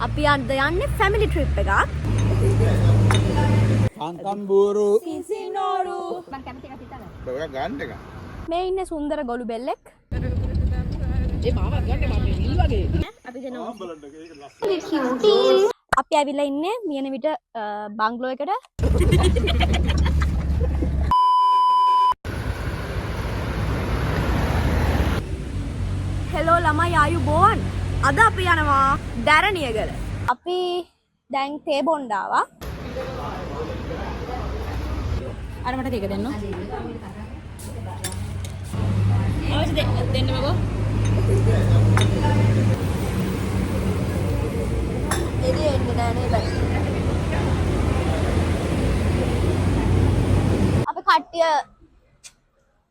අපි අද යන්නේ ෆැමිලි ට්‍රිප් එකක්. අන්තම්බූරු සිසිනෝරු මම කැමති එකක් හිතන්න. ඔය ගන්න එක. මේ ඉන්නේ සුන්දර ගොළු බෙල්ලෙක්. ඒ මාව ගන්න මම නිල් වගේ. අපි දෙනවා. අපි ඇවිල්ලා ඉන්නේ මියන විට බංග්ලෝ එකට. හෙලෝ ළමයි ආයුබෝවන්. අද අපි යනවා දැරණියගල. අපි දැන් තේ බොණ්ඩ ආවා. අර මට දෙක දෙන්න. අවශ්‍ය දෙන්න මගෝ. එළිය එන්නේ නැහැ නේද? අපි කට්ටිය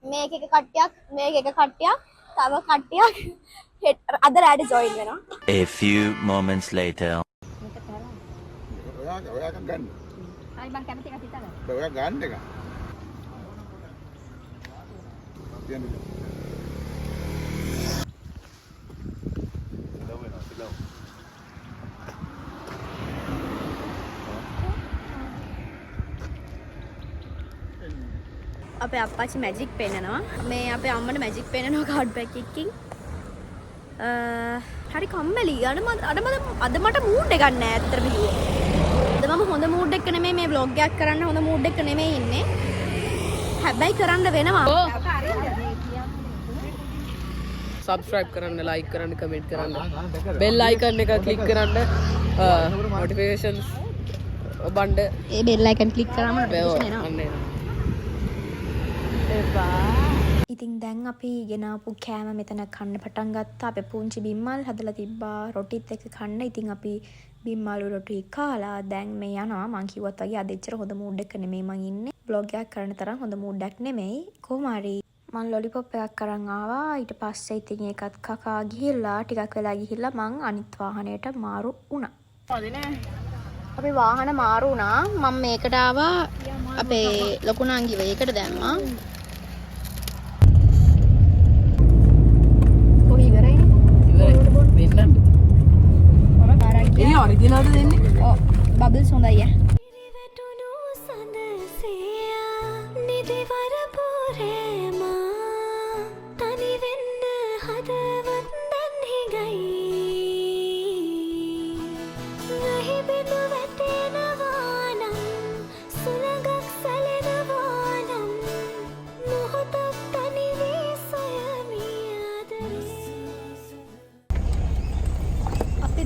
මේක එක කට්ටියක් මේක එක කට්ටියක් තව කට්ටියක් අද රැඩි ජොයින් වෙනවා. A few moments later. ඔයා ගන්න. හරි මම කැමති එකක් හිතන්න. ඔයා ගන්න එක. අපේ අප්පච්චි මැජික් පෙන්නනවා. මේ අපේ අම්මට මැජික් පෙන්නනවා කාඩ් බෑග් එකකින්. හරි කම්මැලි. අද මට මූඩ් එකක් නැහැ ඇත්තටම කිව්වොත්. අද මම හොඳ මූඩ් එක නෙමෙයි මේ vlog එකක් කරන්න හොඳ මූඩ් එක නෙමෙයි ඉන්නේ. හැබැයි කරන්න වෙනවා. subscribe කරන්න like කරන්න comment කරන්න bell icon එක click කරන්න notifications ඔබන්ඩ ඒ bell icon click කරාම notification එනවා. අන්න එනවා. ඉතින් දැන් අපි ගෙනාපු කෑම මෙතන කන්න පටන් ගත්තා. අපේ පුංචි බිම්මල් හදලා තිබ්බා රොටිත් එක්ක කන්න. ඉතින් අපි බිම්මල් රොටි කාලා දැන් මේ යනවා. මං කිව්වත් වගේ අද එච්චර හොඳ මූඩ් එක නෙමෙයි මං ඉන්නේ. vlog එකක් කරන තරම් හොඳ මූඩ් එකක් නෙමෙයි. කොහොම හරි මං ලොලිපොප් එකක් අරන් ආවා. ඊට පස්සේ ඉතින් ඒකත් කකා ගිහිල්ලා ටිකක් වෙලා ගිහිල්ලා මං අනිත් වාහනයට මාරු වුණා. අපි වාහන මාරු වුණා. මම මේකට ආවා අපේ ලොකු නංගිව ඒකට දැම්මා. කොහි ඉවරයි? වෙන්න. ඒ ඔරිජිනල්ද දෙන්නේ? ඔව් බබල්ස් හොඳයි ඈ.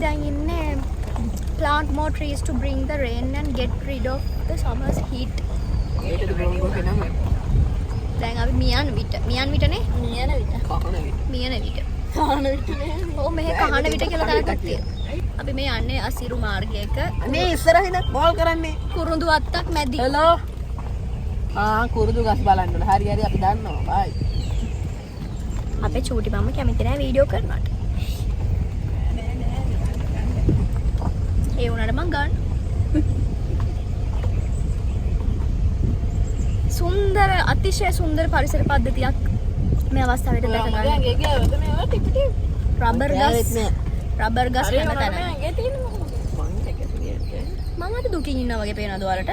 Then in plant more trees to bring the rain and get rid of the summer's heat. දැන් අපි මියන් විට නේ මියන විට ඔව් මෙහෙ කහන විට කියලා තැනක් තියෙනවා. අපි මේ යන්නේ අසිරු මාර්ගයක. මේ ඉස්සරහින් කෝල් කරන්නේ කුරුඳු අත්තක් මැදි. හෙලෝ කුරුදු ගස් බලන්න ඕන. හරි අපි දන්නවා. බයි. අපේ චූටි මම කැමති නැහැ වීඩියෝ කරනවට. ඒ වුණාට මං ගන්න. සුන්දර අතිශය සුන්දර පරිසර පද්ධතියක් මේ අවස්ථාවට දැක ගන්න. රබර් ගස් හැමතැනම. මම අද දුකින් ඉන්නා වගේ පේනවද ඔයාලට?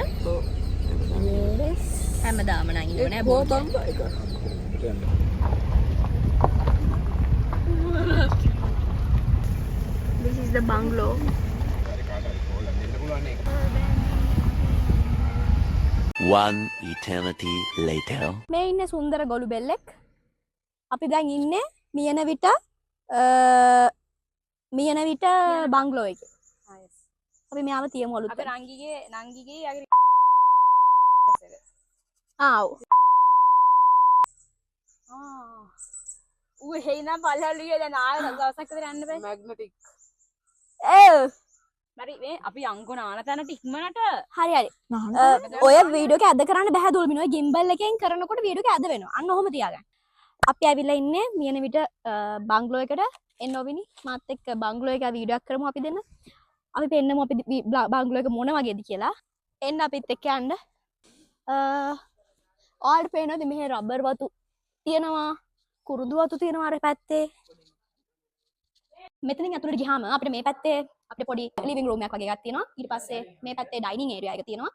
හැමදාම නම් ඉන්නව නෑ බෝතම්. This is the bungalow. One eternity later. මේ ඉන්නේ සුන්දර ගොළු බෙල්ලෙක්. අපි දැන් ඉන්නේ මියන විට බංග්ලෝ එකේ. අපි මෙයාව තියමු අලුත්. අපේ නංගිගේ යගේ ආව්. ඌ හේනා පල්ලල්ලියේ දැන් ආයෙ දවසක් විතර යන්න බෑ. magnetic බරි මේ අපි අංගු නාන තැනට ඉක්මනට හරි. ඔය වීඩියෝ එක ඇද කරන්න බෑ දුල්මින. ඔය gimbal එකෙන් කරනකොට වීඩියෝ එක ඇද වෙනවා. අන්න ඔහොම තියාගන්න. අපි ඇවිල්ලා ඉන්නේ මියන විට බංග්ලෝ එකට. එන්න ඔවිනි මාත් එක්ක බංග්ලෝ එක වීඩියෝ එකක් කරමු අපි දෙන්න. අපි පෙන්නමු අපි බංග්ලෝ එක මොන වගේද කියලා. එන්න අපිත් එක්ක යන්න. ඔයාලට පේනවද මෙහෙ රබර් වතු තියෙනවා, කුරුඳු වතු තියෙනවා අර පැත්තේ. මෙතනින් ඇතුළට ගියාම අපිට මේ පැත්තේ අපිට පොඩි ලිවිං රූම් එකක් වගේ එකක් තියෙනවා. ඊට පස්සේ මේ පැත්තේ ඩයිනින් ඒරියා එක තියෙනවා.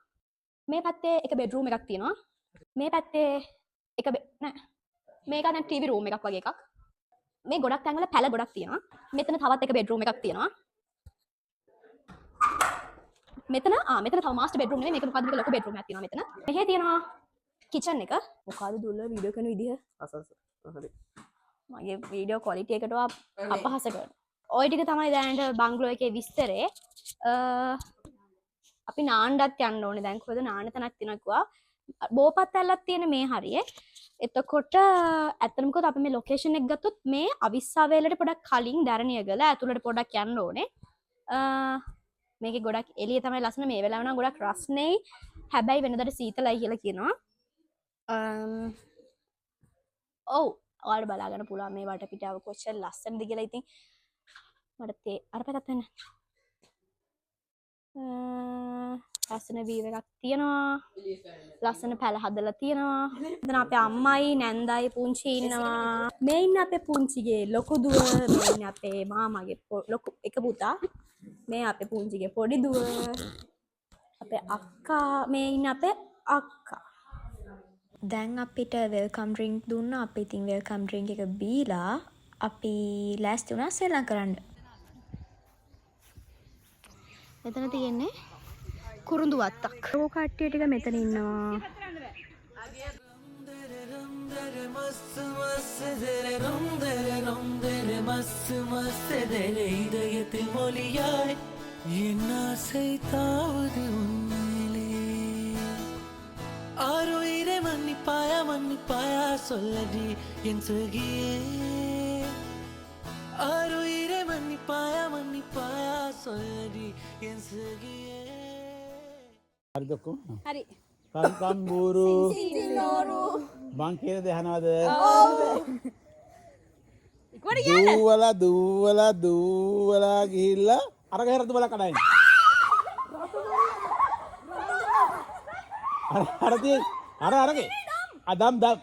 මේ පැත්තේ එක බෙඩ්රූම් එකක් තියෙනවා. මේ පැත්තේ එක නෑ මේක දැන් ටීවී රූම් එකක් වගේ එකක්. මේ ගොඩක් තැන්වල පැල ගොඩක් තියෙනවා. මෙතන තවත් එක බෙඩ්රූම් එකක් තියෙනවා. මෙතන තව මාස්ටර් බෙඩ්රූම් නෙමෙයි මේක මොකද්ද මේක ලොකු බෙඩ්රූම් එකක් තියෙනවා මෙතන. මෙහෙ තියෙනවා කිචන් එක. මොකද්ද දුල්ල වීඩියෝ කරන විදිහ? හරි. මගේ වීඩියෝ ක්වොලිටි එකට අපහාස කරනවා. ඔය ටික තමයි දැනට බංගලෝ එකේ විස්තරේ. අපි නාන්නත් යන්න ඕනේ දැන් කොහෙද නාන්න තැනක් තියෙනවා කිව්වා. බෝපත් ඇල්ලක් තියෙන මේ හරියේ. එතකොට ඇත්තටම කිව්වොත් අපි මේ ලොකේෂන් එක ගත්තොත් මේ අවිස්සාවේලට පොඩක් කලින් දැරණියගල ඇතුළට පොඩක් යන්න ඕනේ. මේකේ ගොඩක් එළිය තමයි ලස්සන මේ වෙලාව නම් ගොඩක් රස්නේ. හැබැයි වෙනදට සීතලයි කියලා කියනවා. ඔව් ඔයාලට බලා ගන්න පුළුවන් මේ වටපිටාව කොච්චර ලස්සනද කියලා. ඉතින් මට අර පැත්තට යන්න. ලස්සන වීව් එකක් තියෙනවා. ලස්සන පැල හදලා තියෙනවා. එතන අපේ අම්මයි නැන්දයි පුංචි ඉන්නවා. මේ ඉන්න අපේ පුංචිගේ ලොකු දුව, මේ ඉන්න අපේ මාමාගේ ලොකු එක පුතා. මේ අපේ පුංචිගේ පොඩි දුව. අපේ අක්කා, මේ ඉන්න අපේ අක්කා. දැන් අපිට වෙල්කම් ඩ්‍රින්ක් දුන්නා. අපි ඉතින් වෙල්කම් ඩ්‍රින්ක් එක බීලා අපි ලෑස්ති වුණා සෙල්ලම් කරන්න. මෙතන තියෙන්නේ කුරුඳු වත්තක්. ඕ කට්ටිය ටික මෙතන ඉන්නවා. மன்னிப்பாயா சொல்லடி என் சகியே ஆருயிரே மன்னிப்பாயா சொல்லடி என் சகியே හරිදකෝ හරි. කන්කම් බూరు මං කියන දේ අහනවද? දුවලා ගිහිල්ලා අරග හැරද බල කඩයින්. අරදී අරගේ අදම් දම්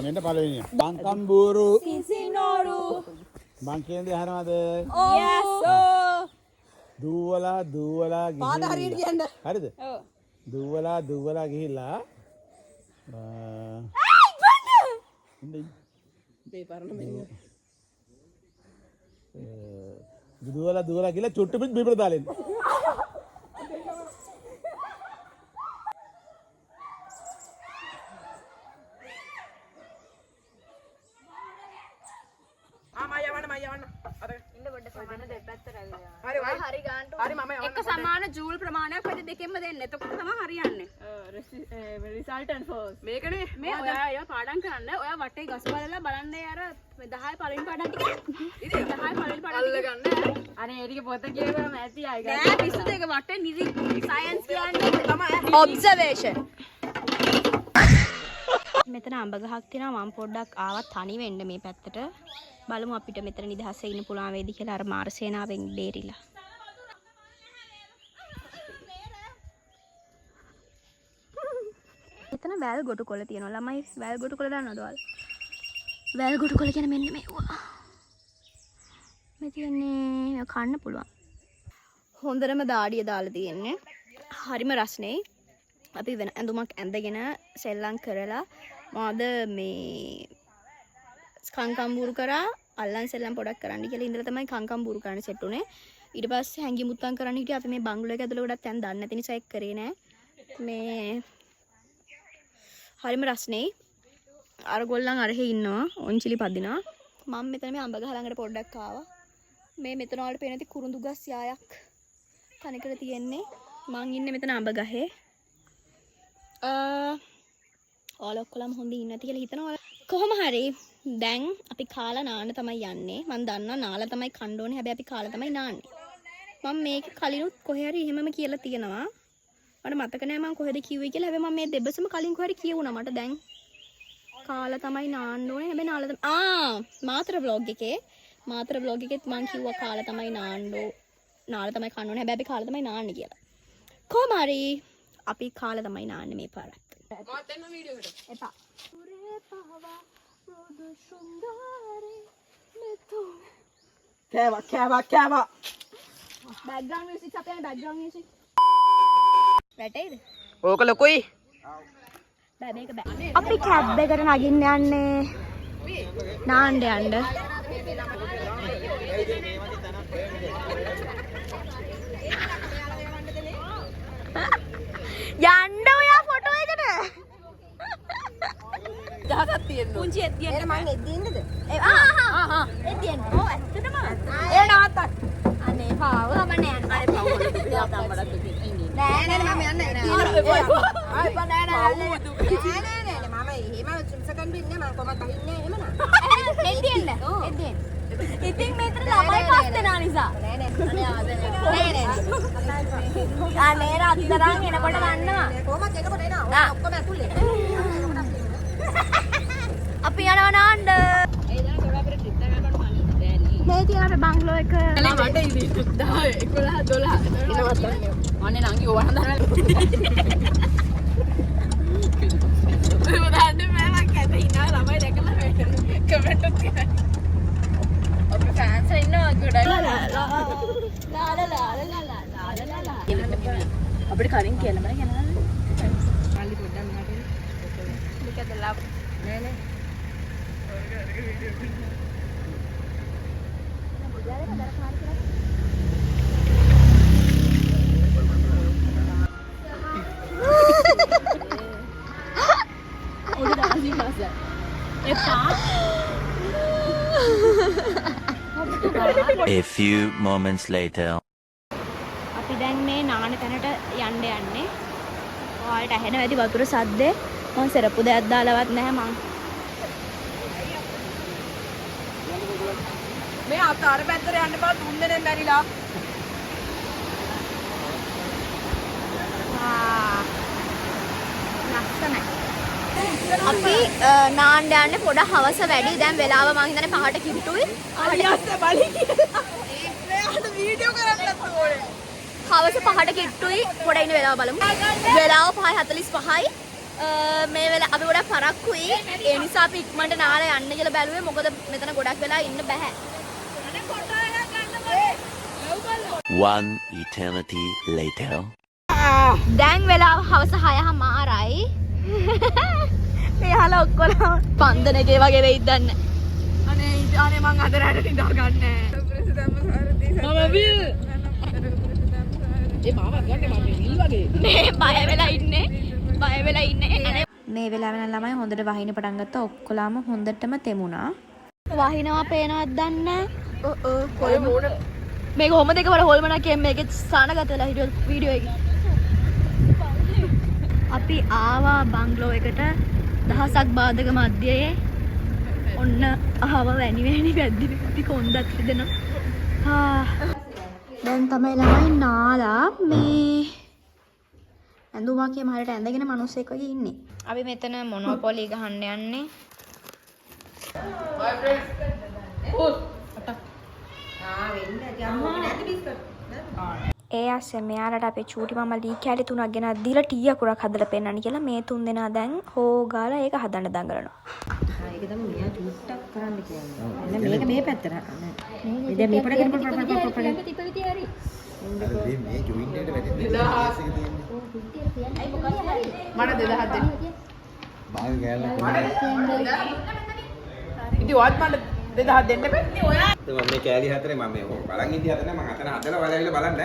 මෙන්න පළවෙනිය. කන්කම් බూరు මං කියන දේ අහනවද? දුවලා ගිහිල්ලා හරිද? දුවලා ගිහිල්ලා දුවලා ගිහිල්ලා චුට්ටු පිට බිමට දාලා එන්න. එක සමාන ජූල් ප්‍රමාණයක් ඔය දෙකෙන්ම දෙන්න. එතකොට තමයි හරියන්නේ. Resultant force. මේකනේ මේ ඔයා ඒවා පාඩම් කරන්න. ඔයා වටේ ගස් බලලා බලන්නේ අර 10 පළවෙනි පාඩම් ටික. ඉතින් 10 පළවෙනි පාඩම් අල්ලගන්න. අනේ ඒ ටික පොත කියවම ඇති ආයි ගන්න. නෑ පිස්සුද ඒක වටේ නිරි සයන්ස් කියන්නේ තමයි ඔබ්සර්වේෂන්. මෙතන අඹ ගහක් තියෙනවා. මම පොඩ්ඩක් ආවත් තනි වෙන්න මේ පැත්තට. බලමු අපිට මෙතන නිදහසේ ඉන්න පුළුවන් වේද කියලා අර මාර සේනාවෙන් බේරිලා. මෙතන වැල් ගොටු කොළ තියෙනවා. ළමයි වැල් ගොටු කොළ දන්නවද ඔයාලා? වැල් ගොටු කොළ කියන්නේ මෙන්න මේවා. මේ තියන්නේ කන්න පුළුවන්. හොඳටම දාඩිය දාලා තියෙන්නේ. හරිම රස්නේ. අපි වෙන ඇඳුමක් ඇඳගෙන සෙල්ලම් කරලා මොකද මේ කංකම්බුරු කරා අල්ලන් සෙල්ලම් පොඩක් කරන්න කියලා ඉඳලා තමයි කංකම්බුරු කරන්න සෙට් උනේ. ඊට පස්සේ හැංගි මුත්තම් කරන්න හිටියා. අපි මේ බංගලෝ එක ඇතුළේ ගොඩක් තැන් දන්නේ නැති නිසා ඒක කරේ නෑ. මේ හරිම රස්නේ. අර ගොල්ලන් අරහෙ ඉන්නවා. ඔන්චිලි පදිනවා. මම මෙතන මේ අඹ ගහ ළඟට පොඩ්ඩක් ආවා. මේ මෙතන වලට පේන ති කුරුඳු ගස් යායක් තනිකර තියෙන්නේ. මං ඉන්නේ මෙතන අඹ ගහේ. ඔයාලා ඔක්කොලම හොඳින් ඉන්න ඇති කියලා හිතනවා. කොහොම හරි දැන් අපි කාලා නාන්න තමයි යන්නේ. මම දන්නවා නාලා තමයි කන්න ඕනේ. හැබැයි අපි කාලා තමයි නාන්නේ. මම මේක කලිනුත් කොහේ හරි එහෙමම කියලා තියෙනවා. මට මතක නෑ මම කොහෙද කිව්වේ කියලා. හැබැයි මම මේ දෙබසම කලින් කොහේ හරි කියුණා. මට දැන් කාලා තමයි නාන්න ඕනේ. හැබැයි නාලා මාතර vlog එකේ මම කිව්වා කාලා තමයි නාලා තමයි කන්න ඕනේ. හැබැයි අපි කාලා තමයි නාන්නේ කියලා. කොහොම හරි අපි කාලා තමයි නාන්නේ මේ පාරත්. මාත් එන්න වීඩියෝ එකට. එපා. කෑවා. බෑග්ග්‍රවුන්ඩ් මියුසික් අපේ බෑග්ග්‍රවුන්ඩ් මියුසික්. වැටෙයිද? ඕක ලොකුයි. බෑ මේක බෑ. අපි කැබ් එකට නගින්න යන්නේ. නාන්න යන්න. යන්න ඔයා ෆොටෝ එකට. දහසක් තියෙනවා. පුංචි එද්දියෙන්ද මං එද්දියෙන්ද? එද්දියෙන්ද. ඔව් ඇත්තටම. ඒ නවත්තන්න. අනේ පාව මම යන්න. අනේ පාව වල දුක අම්මලත් දුක ඉන්නේ. නෑ මම යන්නේ නෑ. ආයි බා නෑ මම එහෙම සෙකන්ඩ් බින්නේ මම කොහමද බහින්නේ එහෙම නා. එද්දියෙන්ද? එද්දියෙන්ද. ඉතින් මෙතන ළමයි පස් දෙනා නිසා. නෑ අනේ රත්තරන් එනකොට ගන්නවා. කොහමද එනකොට එනවා. ඔක්කොම ඇතුලේ. අපි යනවා නාන්න. ඒ දා ගොඩක් අපේ ට්‍රිප් එකකට යන්න බෑනේ. මේ තියෙන අපේ බංගලෝ එක. අනේ මට ඉතින් 10 11 12 අනේ නංගි ඕවා හඳනවා. මම දන්නේ මම කැත ඉන්නවා ළමයි දැකලා කමෙන්ට් එකක් කරා. අපේ ෆෑන්ස් ඉන්නවා ගොඩක්. අපිට කලින් කියලා මම යනවා. මල්ලි පොඩ්ඩක් මෙහාට එන්න. look at the love. නෑ A few moments later. අපි දැන් මේ නාන තැනට යන්න යන්නේ. ඔයාලට ඇහෙන වැඩි වතුර සද්දේ. මම සරප්පු දෙයක් දාලවත් නැහැ මං. මේ අතාර පැත්තට යන්න බා තුන් දෙනෙන් බැරිලා. ලස්සනයි. අපි නාන්න යන්නේ පොඩ හවස වැඩි. දැන් වෙලාව මං හිතන්නේ 5ට කිට්ටුයි. අලියස්ස බලි කියලා. මෙයාට වීඩියෝ කරන්නත් ඕනේ. හවස 5ට කිට්ටුයි. පොඩ ඉන්න වෙලාව බලමු. වෙලාව 5:45යි. මේ වෙලාව අපි ගොඩක් පරක්කුයි. ඒ නිසා අපි ඉක්මනට නාලා යන්න කියලා බැලුවේ. මොකද මෙතන ගොඩක් වෙලා ඉන්න බෑ. One eternity later. දැන් වෙලාව හවස 6:00යි. මෙයාලා ඔක්කොම පන්දනකේ වගේ වෙයිද දන්නේ. අනේ මං අද රැට නිදා ගන්නෑ. මම විල්. ඒ මාවත් ගන්න මම විල් වගේ. මේ බය වෙලා ඉන්නේ. මේ වෙලාවේ නම් ළමයි හොඳට වහින්න පටන් ගත්තා. ඔක්කොලාම හොඳටම තෙමුණා. වහිනවා පේනවත් දන්නේ නැහැ. කොයි මොන මේක කොහොමද එකවර හොල්මනක් කියන්නේ මේකේ ස්ථානගත වෙලා හිටිය වීඩියෝ එකේ. අපි ආවා බංගලෝ එකට දහසක් බාධක මැදයේ. ඔන්න අහව වැනි වැද්දි කොන්දත් දෙනවා. දැන් තමයි ළමයි නාලා මේ ඇඳුමක් එහෙම හරියට ඇඳගෙන මිනිස්සෙක් වගේ ඉන්නේ. අපි මෙතන මොනොපොලි ගහන්න යන්නේ. ඒ ඇස්සේ මෙයාලට අපේ චූටි මම ලී කැලි 3ක් ගෙනත් දීලා ටී අකුරක් හදලා පෙන්නන්න කියලා මේ 3 දෙනා දැන් හොගාලා ඒක හදන්න දඟලනවා. ඒක තමයි මෙයා චුට්ටක් කරන්න කියන්නේ. එන්න මේක මේ පැත්තට. දැන් මේ පොඩ කරපොඩ මේ ජොයින්ට් එකට වැටෙන්නේ. 2000 මට 2000 දෙන්න. බාග ගෑල්ල ඉතින් ඔයත් මට 2000 දෙන්න බෑ. ඔයා මම මේ කෑලි හතරේ මම මේ බලන් ඉඳි හදන මම අතන හදලා වලවිල බලන්න.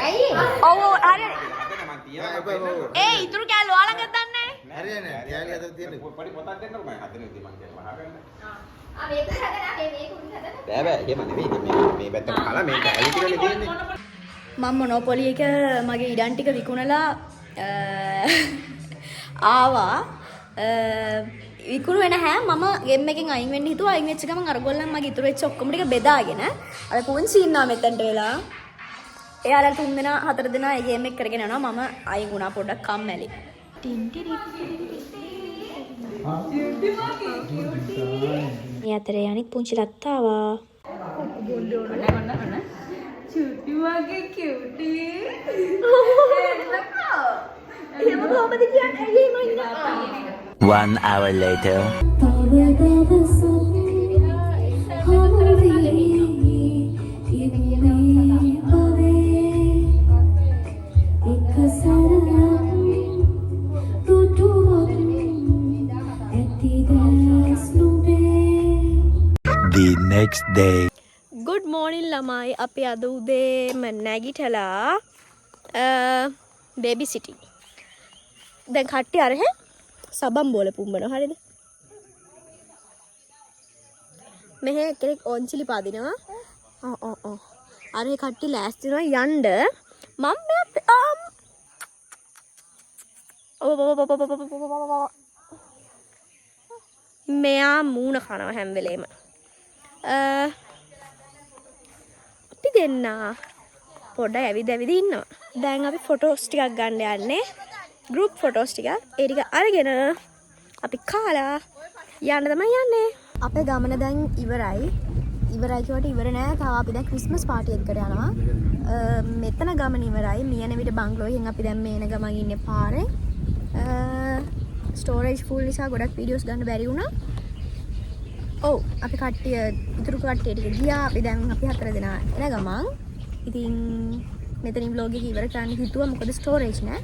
ඔව් හරි. හදන මම තියනවා. ඒ ඉතුරු කෑල්ල ඔයාලා ළඟ දන්නේ හරියනේ කෑලි හතර තියෙන්නේ පොඩි පොතක් දෙන්නකො මම හදන ඉතින් මම කියලා වහගන්න. මේක හදලා මේක උඩ හදලා බෑ බෑ එහෙම නෙවෙයි. ඉතින් මේ පැත්තට කලා මේ කෑලි ටිකනේ තියෙන්නේ. මම මොනොපොලි එක මගේ ඉඩම් ටික විකුණලා ආවා. විකුණු වෙන හැ මම ගෙම් එකෙන් අයින් වෙන්න හිතුවා. අයින් වෙච්ච ගමන් අරගොල්ලන් මගේ ඉතුරු වෙච්ච ඔක්කොම ටික බෙදාගෙන අර පුංචි ඉන්නවා මෙතනට වෙලා. එයාලා 3 දෙනා 4 දෙනා ඒ ගේම් එක කරගෙන යනවා. මම අයින් වුණා පොඩ්ඩක් කම්මැලි. මේ අතරේ අනිත් පුංචි ලත්තාවා. මගේ කියුටි. එහෙම කොහොමද කියන්නේ? ඇයි එහෙම ඉන්නේ? 1 hour later. The next day. Good මෝනින් ළමයි අපි අද උදේම නැගිටලා බේබි සිටි. දැන් කට්ටිය අර හැ සබම් බෝල පුම්බනවා හරිද? මෙහෙ කෙනෙක් ඔන්චිලි පදිනවා. ඔව්. අර ඒ කට්ටිය ලෑස්ති වෙනවා යන්න. මෙයා මූණ කනවා හැම වෙලේම. අපි දෙන්න පොඩ ඇවිද ඉන්නවා. දැන් අපි ෆොටෝස් ටිකක් ගන්න යන්නේ. ගෲප් ෆොටෝස් ටිකක්. ඒ ටික අරගෙන අපි කාලා යන්න තමයි යන්නේ. අපේ ගමන දැන් ඉවරයි. ඉවරයි කියවට ඉවර නෑ. තාම අපි දැන් ක්‍රිස්මස් පාටි එකකට යනවා. මෙතන ගමන ඉවරයි. මියන විට බංගලෝයෙන් අපි දැන් මේන ගමන් ඉන්නේ පාරේ. ස්ටෝරේජ් ෆුල් නිසා ගොඩක් වීඩියෝස් ගන්න බැරි වුණා. ඔව් අපි කට්ටිය ඉතුරු කට්ටිය ටික ගියා. අපි දැන් අපි 4 දෙනා එන ගමන්. ඉතින් මෙතනින් vlog එක ඉවර කරන්න හිතුවා මොකද ස්ටෝරේජ් නෑ.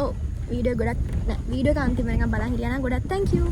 ඔව් වීඩියෝ එක අන්තිම වෙනකම් බලන් හිටියා නම් ගොඩක් thank you.